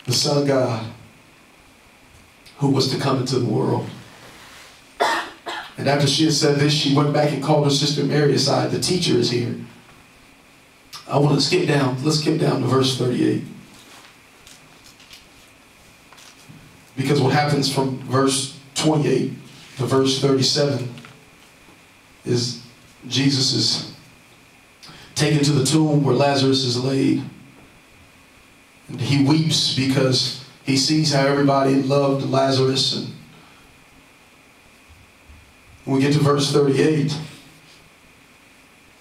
the Son of God, who was to come into the world. And after she had said this, she went back and called her sister Mary aside. The teacher is here. I want to skip down. Let's skip down to verse 38. Because what happens from verse 28 to verse 37 is Jesus is taken to the tomb where Lazarus is laid. And he weeps because he sees how everybody loved Lazarus. And when we get to verse 38,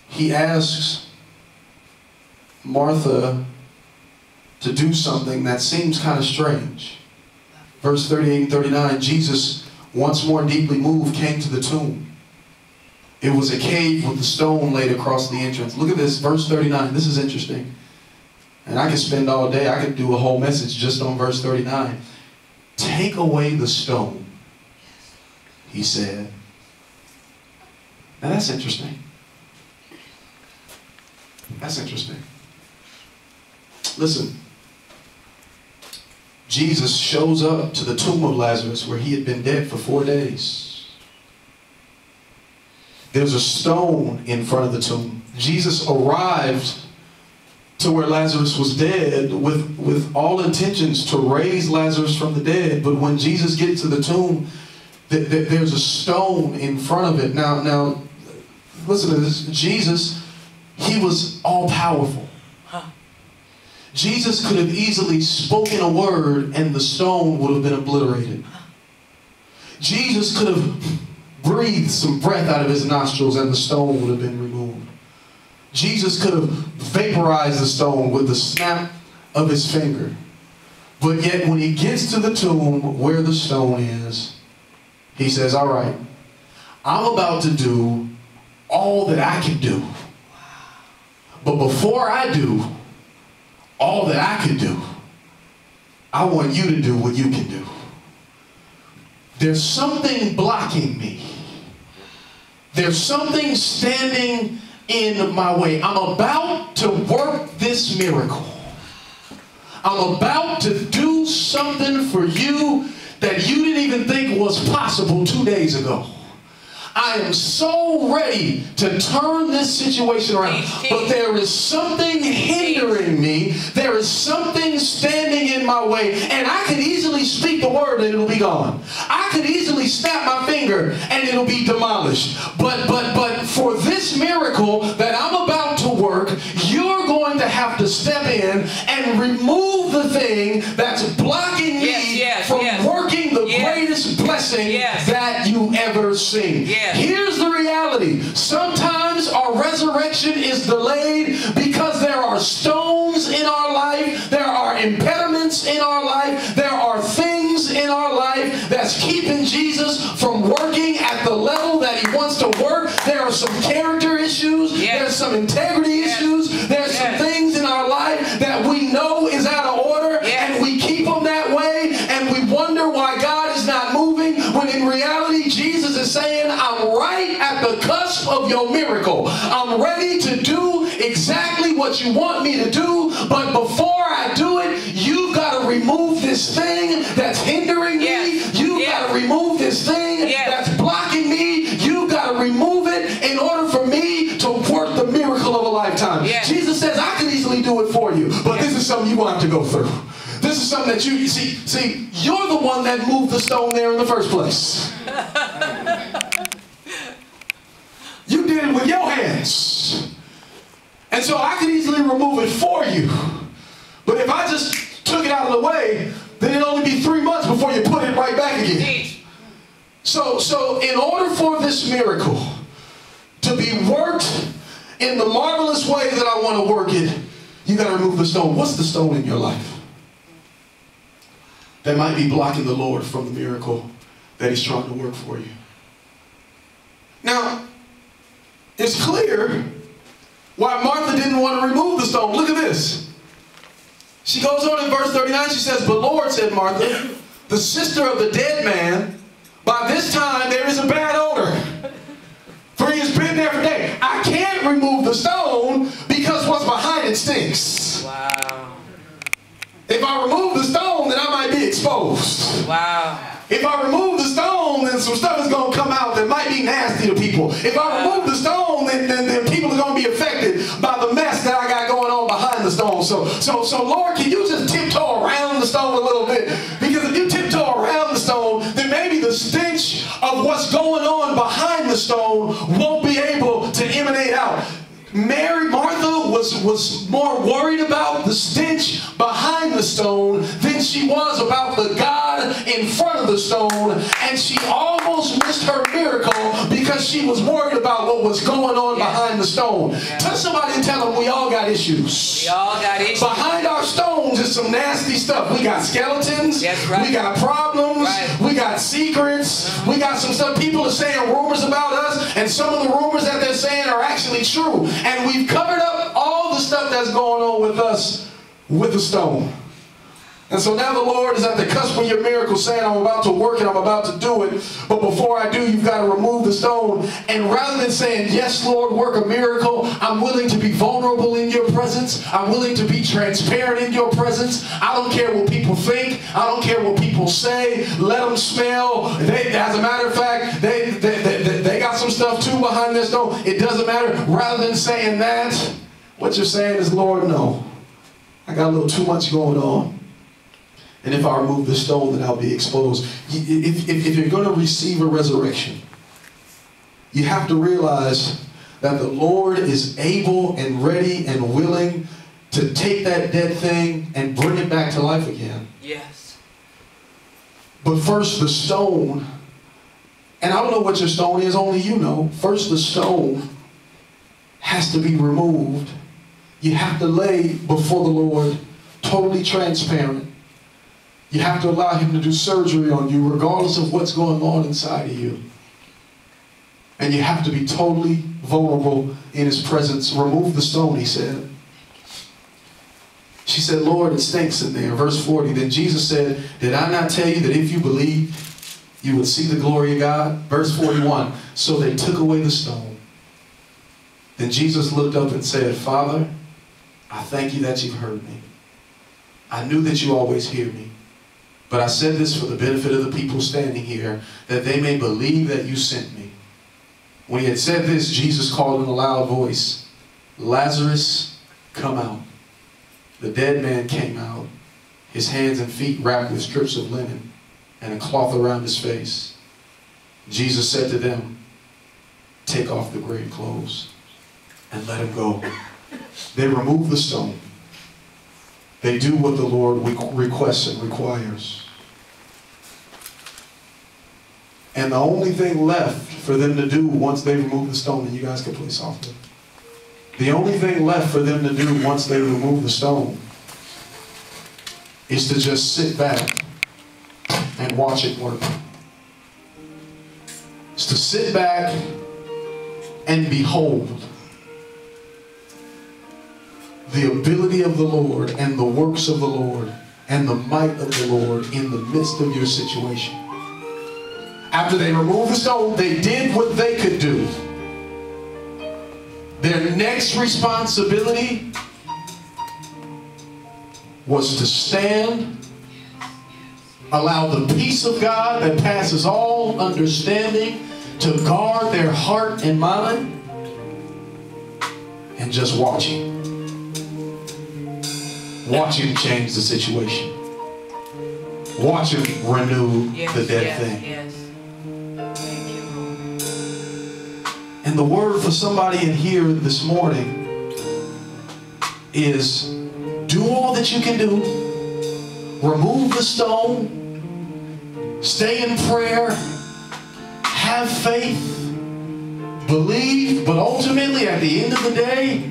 he asks Martha to do something that seems kind of strange. Verse 38 and 39, Jesus, once more deeply moved, came to the tomb. It was a cave with a stone laid across the entrance. Look at this, verse 39. This is interesting. And I could spend all day, I could do a whole message just on verse 39. Take away the stone, he said. Now that's interesting. That's interesting. Listen. Jesus shows up to the tomb of Lazarus where he had been dead for 4 days. There's a stone in front of the tomb. Jesus arrived to where Lazarus was dead with all intentions to raise Lazarus from the dead. But when Jesus gets to the tomb, there's a stone in front of it. Now, listen to this. Jesus, he was all powerful. Jesus could have easily spoken a word and the stone would have been obliterated. Jesus could have breathed some breath out of his nostrils and the stone would have been removed. Jesus could have vaporized the stone with the snap of his finger. But yet when he gets to the tomb where the stone is, he says, all right, I'm about to do all that I can do. But before I do all that I can do, I want you to do what you can do. There's something blocking me. There's something standing in my way. I'm about to work this miracle. I'm about to do something for you that you didn't even think was possible 2 days ago. I am so ready to turn this situation around. But there is something hindering me. There is something standing in my way. And I could easily speak the word and it'll be gone. I could easily snap my finger and it'll be demolished. But for this miracle that I'm about to work, you're going to have to step in and remove the thing that's blocking me from working the greatest blessing that you ever seen. Here's the reality. Sometimes our resurrection is delayed because there are stones in our life. There are impediments in our life. There are things in our life that's keeping Jesus from working at the level that he wants to work. There are some character issues. There's some integrity issues. There's some things in our life that we know is out of order and we keep them that way and we wonder why God is not moving when in reality Jesus is saying, I'm right at the cusp of your miracle. I'm ready to do exactly what you want me to do, but before I do it, you've got to remove this thing that's hindering me. You've got to remove this thing that's blocking me. You've got to remove it in order for me to work the miracle of a lifetime. Jesus says, I can easily do it for you, but this is something you're going to have to go through. This is something that you see, you're the one that moved the stone there in the first place. You did it with your hands. And so I could easily remove it for you. But if I just took it out of the way, then it'd only be 3 months before you put it right back again. So in order for this miracle to be worked in the marvelous way that I want to work it, you got to remove the stone. What's the stone in your life that might be blocking the Lord from the miracle that he's trying to work for you? Now, it's clear why Martha didn't want to remove the stone. Look at this. She goes on in verse 39, she says, but Lord, said Martha, the sister of the dead man, by this time there is a bad odor, for he has been there for days. I can't remove the stone because what's behind it stinks. Wow. If I remove the stone, then I might be exposed. Wow. If I remove the stone, then some stuff is going to come out that might be nasty to people. If I remove the stone, then people are going to be affected by the mess that I got going on behind the stone. So Lord, can you just tiptoe around the stone a little bit? Because if you tiptoe around the stone, then maybe the stench of what's going on behind the stone won't be able to emanate out. Martha was more worried about the stench behind the stone than she was about the God in front of the stone, and she almost missed her miracle because she was worried about what was going on behind the stone. Touch somebody and tell them we all got issues. We all got issues. Behind our stones is some nasty stuff. We got skeletons. That's right. We got problems. Right. We got secrets. We got some stuff. People are saying rumors about us, and some of the rumors that they're saying are actually true. And we've covered up all the stuff that's going on with us with the stone. And so now the Lord is at the cusp of your miracle saying, I'm about to work and I'm about to do it. But before I do, you've got to remove the stone. And rather than saying, yes, Lord, work a miracle, I'm willing to be vulnerable in your presence. I'm willing to be transparent in your presence. I don't care what people think. I don't care what people say. Let them smell. As a matter of fact, they got some stuff too behind this stone. It doesn't matter. Rather than saying that, what you're saying is, Lord, no. I got a little too much going on. And if I remove the stone, then I'll be exposed. If you're going to receive a resurrection, you have to realize that the Lord is able and ready and willing to take that dead thing and bring it back to life again. Yes. But first the stone, and I don't know what your stone is, only you know. First the stone has to be removed. You have to lay before the Lord totally transparent. You have to allow him to do surgery on you regardless of what's going on inside of you. And you have to be totally vulnerable in his presence. Remove the stone, he said. She said, Lord, it stinks in there. Verse 40, then Jesus said, did I not tell you that if you believe, you would see the glory of God? Verse 41, so they took away the stone. Then Jesus looked up and said, Father, I thank you that you've heard me. I knew that you always hear me. But I said this for the benefit of the people standing here, that they may believe that you sent me. When he had said this, Jesus called in a loud voice, Lazarus, come out. The dead man came out, his hands and feet wrapped with strips of linen and a cloth around his face. Jesus said to them, take off the grave clothes and let him go. They remove the stone. They do what the Lord requests and requires. And the only thing left for them to do once they remove the stone, and you guys can play softly. The only thing left for them to do once they remove the stone is to just sit back and watch it work. It's to sit back and behold the ability of the Lord and the works of the Lord and the might of the Lord in the midst of your situation. After they removed the stone, they did what they could do. Their next responsibility was to stand, allow the peace of God that passes all understanding to guard their heart and mind, and just watch Him. Watch Him change the situation. Watch Him renew the dead thing. Yes. Thank you, Lord. And the word for somebody in here this morning is do all that you can do. Remove the stone. Stay in prayer. Have faith. Believe. But ultimately, at the end of the day,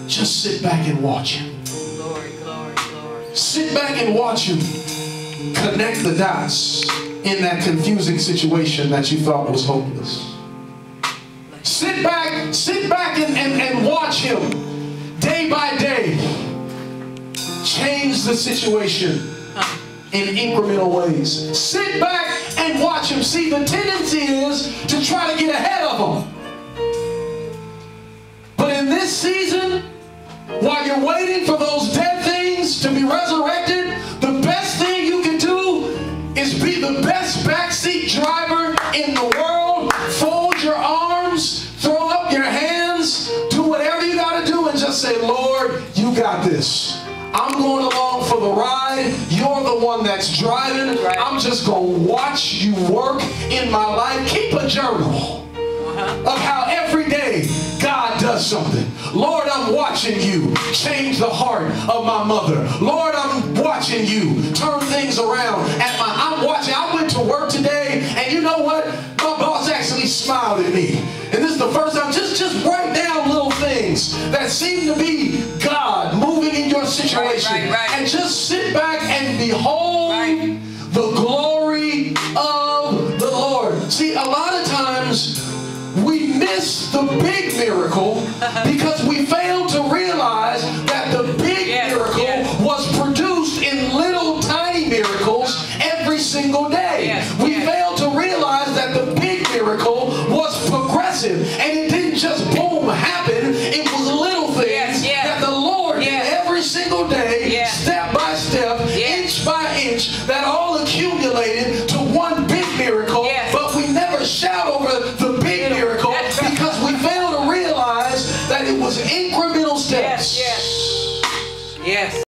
just sit back and watch Him. Glory, glory, glory. Sit back and watch Him connect the dots in that confusing situation that you thought was hopeless. Sit back and watch Him day by day change the situation in incremental ways. Sit back and watch Him. See, the tendency is to try to get ahead of Him. But in this season, while you're waiting for those dead things to be resurrected, the ride. You're the one that's driving. Right. I'm just going to watch you work in my life. Keep a journal of how every day God does something. Lord, I'm watching you change the heart of my mother. Lord, I'm watching you turn things around. I'm watching. I went to work today, and you know what? My boss actually smiled at me. And this is the first time. Just write down little things that seem to be God moving in your situation. Right. And just sit back and behold the glory of the Lord. See, a lot of times we miss the big miracle because we fail to realize that the big miracle was produced in little tiny miracles every single day. We fail to realize that the big miracle was progressive, and it didn't just boom happen. It was little things that the Lord did every single day, step by step, inch by inch, that all accumulated to one big miracle. But we never shout over the big